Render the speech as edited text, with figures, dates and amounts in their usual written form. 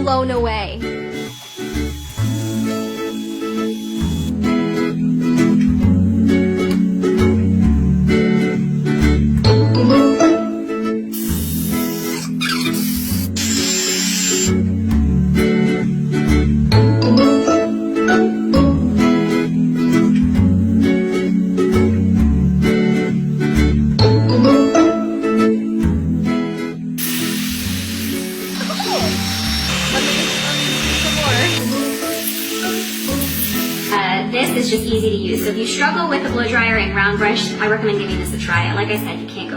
blown away. This is just easy to use. So if you struggle with the blow dryer and round brush, I recommend giving this a try. Like I said, you can't go